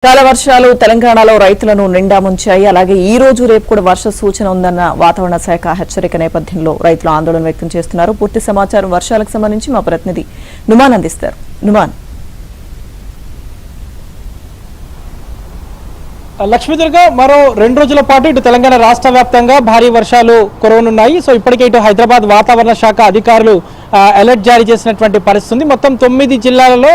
చాలా వర్షాలు తెలంగాణలో రైతులను నిండా ముంచాయి. అలాగే ఈ రోజు రేపు కూడా వర్ష సూచన ఉందన్న వాతావరణ శాఖ హెచ్చరిక నేపథ్యంలో రైతులు ఆందోళన వ్యక్తం చేస్తున్నారు. పూర్తి సమాచారం వర్షాలకు సంబంధించి మా ప్రతినిధి నుమాన్ అందిస్తారు. నుమాన్. లక్ష్మీదుర్గ మరో 2 రోజుల పాటు ఇటు తెలంగాణ రాష్ట్ర వ్యాప్తంగా భారీ వర్షాలు కురవనున్నాయి. సో ఇప్పటికే ఇటు హైదరాబాద్ వాతావరణ శాఖ అధికారులు అలర్ట్ జారీ చేసినటువంటి పరిస్థితి. మొత్తం 9 జిల్లాలలో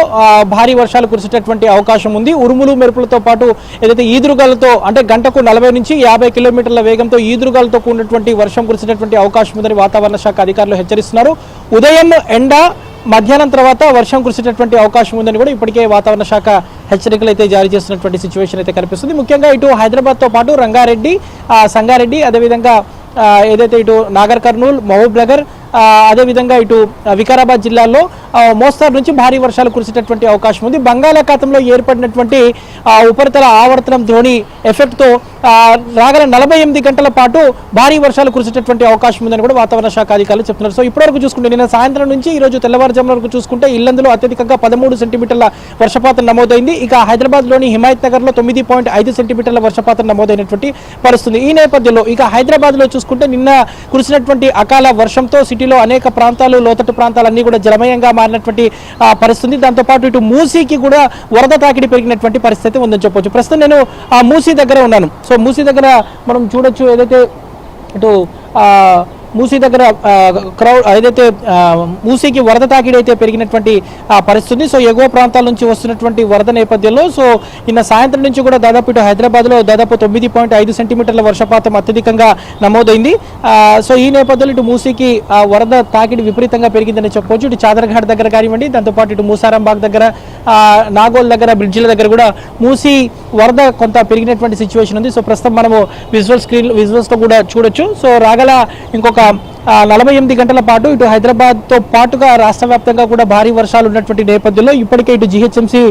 భారీ వర్షాలు కురిసేటటువంటి అవకాశం ఉంది. ఉరుములు మెరుపులతో పాటు ఏదైతే ఈదురుగాలతో అంటే గంటకు 40 నుంచి 50 కిలోమీటర్ల వేగంతో ఈదురుగాలతో కూడినటువంటి వర్షం కురిసేటటువంటి అవకాశం ఉందని వాతావరణ శాఖ అధికారులు హెచ్చరిస్తున్నారు. ఉదయం ఎండ, మధ్యాహ్నం తర్వాత వర్షం కురిసేటటువంటి అవకాశం ఉందని కూడా ఇప్పటికే వాతావరణ శాఖ హెచ్చరికలు అయితే జారీ చేస్తున్నటువంటి సిచ్యువేషన్ అయితే కనిపిస్తుంది. ముఖ్యంగా ఇటు హైదరాబాద్తో పాటు రంగారెడ్డి, సంగారెడ్డి, అదేవిధంగా ఏదైతే ఇటు నాగర్ కర్నూల్, మహబూబ్ నగర్, అదేవిధంగా ఇటు వికారాబాద్ జిల్లాల్లో మోస్తారు నుంచి భారీ వర్షాలు కురిసేటటువంటి అవకాశం ఉంది. బంగాళాఖాతంలో ఏర్పడినటువంటి ఉపరితల ఆవర్తనం ద్రోణి ఎఫెక్ట్తో రాగల 48 గంటల పాటు భారీ వర్షాలు కురిసేటటువంటి అవకాశం ఉందని కూడా వాతావరణ శాఖ అధికారులు చెప్తున్నారు. సో ఇప్పటివరకు చూసుకుంటే నిన్న సాయంత్రం నుంచి ఈ రోజు తెల్లవారుజామున వరకు చూసుకుంటే ఇల్లందులో అత్యధికంగా 13 సెంటీమీటర్ల వర్షపాతం నమోదైంది. ఇక హైదరాబాద్లోని హిమాయత్ నగర్లో 9.5 సెంటీమీటర్ల వర్షపాతం నమోదైనటువంటి పరిస్థితి. ఈ నేపథ్యంలో ఇక హైదరాబాద్లో చూసుకుంటే నిన్న కురిసినటువంటి అకాల వర్షంతో సిటీలో అనేక ప్రాంతాలు, లోతట్టు ప్రాంతాలన్నీ కూడా జలమయంగా మారినటువంటి పరిస్థితి. దాంతోపాటు ఇటు మూసీకి కూడా వరద తాకిడి పెరిగినటువంటి పరిస్థితి ఉందని చెప్పొచ్చు. ప్రస్తుతం నేను ఆ మూసీ దగ్గర ఉన్నాను. సో మూసీ దగ్గర మనం చూడొచ్చు ఏదైతే ఇటు మూసీ దగ్గర క్రౌడ్ ఏదైతే మూసీకి వరద తాకిడి అయితే పెరిగినటువంటి పరిస్థితి. సో ఎగువ ప్రాంతాల నుంచి వస్తున్నటువంటి వరద నేపథ్యంలో సో నిన్న సాయంత్రం నుంచి కూడా దాదాపు ఇటు హైదరాబాద్లో దాదాపు 9.5 సెంటీమీటర్ల వర్షపాతం అత్యధికంగా నమోదైంది. సో ఈ నేపథ్యంలో ఇటు మూసీకి వరద తాకిడి విపరీతంగా పెరిగిందని చెప్పవచ్చు. ఇటు చాదర్ఘాట్ దగ్గర కానివ్వండి, దాంతోపాటు ఇటు మూసారాంబాగ్ దగ్గర, నాగోల్ దగ్గర, బ్రిడ్జిల దగ్గర కూడా మూసీ వరద కొంత పెరిగినటువంటి సిచ్యువేషన్ ఉంది. సో ప్రస్తుతం మనము విజువల్స్తో కూడా చూడొచ్చు. సో రాగల ఇంకొక 48 గంటల పాటు ఇటు హైదరాబాద్తో పాటుగా రాష్ట్ర వ్యాప్తంగా కూడా భారీ వర్షాలు ఉన్నటువంటి నేపథ్యంలో ఇప్పటికే ఇటు జీహెచ్ఎంసీ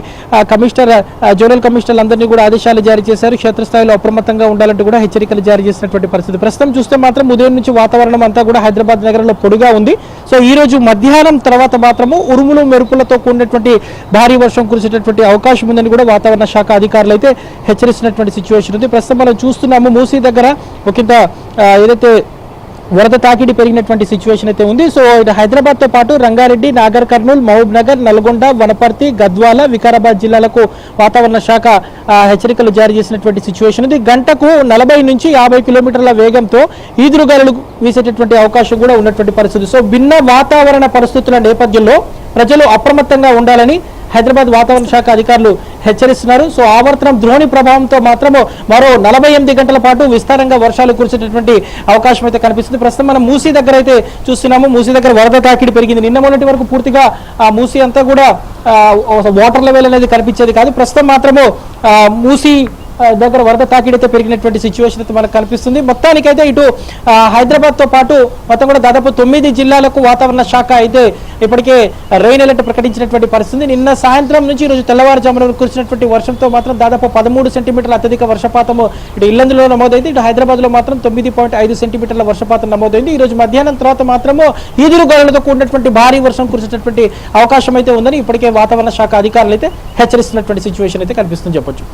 కమిషనర్, జోనల్ కమిషనర్లు అందరినీ కూడా ఆదేశాలు జారీ చేశారు. క్షేత్రస్థాయిలో అప్రమత్తంగా ఉండాలంటూ కూడా హెచ్చరికలు జారీ చేసినటువంటి పరిస్థితి. ప్రస్తుతం చూస్తే మాత్రం ఉదయం నుంచి వాతావరణం అంతా కూడా హైదరాబాద్ నగరంలో పొడిగా ఉంది. సో ఈ రోజు మధ్యాహ్నం తర్వాత మాత్రము ఉరుములు మెరుపులతో కూడినటువంటి భారీ వర్షం కురిసేటటువంటి అవకాశం ఉందని కూడా వాతావరణ శాఖ అధికారులు అయితే హెచ్చరిస్తున్నటువంటి సిచ్యువేషన్ ఉంది. ప్రస్తుతం మనం చూస్తున్నాము మూసీ దగ్గర ఒకంత ఏదైతే వరద తాకిడి పెరిగినటువంటి సిచ్యువేషన్ అయితే ఉంది. సో ఇది హైదరాబాద్తో పాటు రంగారెడ్డి, నాగర్ కర్నూల్, మహబూబ్ నగర్, నల్గొండ, వనపర్తి, గద్వాల, వికారాబాద్ జిల్లాలకు వాతావరణ శాఖ హెచ్చరికలు జారీ చేసినటువంటి సిచ్యువేషన్ ఉంది. గంటకు 40 నుంచి 50 కిలోమీటర్ల వేగంతో ఈదురుగాలులు వీసేటటువంటి అవకాశం కూడా ఉన్నటువంటి పరిస్థితి. సో భిన్న వాతావరణ పరిస్థితుల నేపథ్యంలో ప్రజలు అప్రమత్తంగా ఉండాలని హైదరాబాద్ వాతావరణ శాఖ అధికారులు హెచ్చరిస్తున్నారు. సో ఆవర్తనం ద్రోణి ప్రభావంతో మాత్రము మరో 48 గంటల పాటు విస్తారంగా వర్షాలు కురిసేటటువంటి అవకాశం అయితే కనిపిస్తుంది. ప్రస్తుతం మనం మూసీ దగ్గర అయితే చూస్తున్నాము. మూసీ దగ్గర వరద తాకిడి పెరిగింది. నిన్న మొన్నటి వరకు పూర్తిగా మూసీ అంతా కూడా వాటర్ లెవెల్ అనేది కనిపించేది కాదు. ప్రస్తుతం మాత్రము మూసీ దగ్గర వరద తాకిడి అయితే పెరిగినటువంటి సిచ్యువేషన్ అయితే మనకు కనిపిస్తుంది. మొత్తానికైతే ఇటు హైదరాబాద్తో పాటు మొత్తం కూడా దాదాపు 9 జిల్లాలకు వాతావరణ శాఖ అయితే ఇప్పటికే రెయిన్ అలర్ట్ ప్రకటించినటువంటి పరిస్థితి. నిన్న సాయంత్రం నుంచి ఈరోజు తెల్లవారుజామున కురిసినటువంటి వర్షంతో మాత్రం దాదాపు 13 సెంటీమీటర్ల అత్యధిక వర్షపాతము ఇటు ఇల్లందులో నమోదైంది. ఇటు హైదరాబాద్లో మాత్రం 9.5 సెంటీమీటర్ల వర్షపాతం నమోదైంది. ఈ రోజు మధ్యాహ్నం తర్వాత మాత్రము ఈదురుగాలులతో కూడినటువంటి భారీ వర్షం కురిసేటటువంటి అవకాశం అయితే ఉందని ఇప్పటికే వాతావరణ శాఖ అధికారులు అయితే హెచ్చరిస్తున్నటువంటి సిచ్యువేషన్ అయితే కనిపిస్తుంది చెప్పొచ్చు.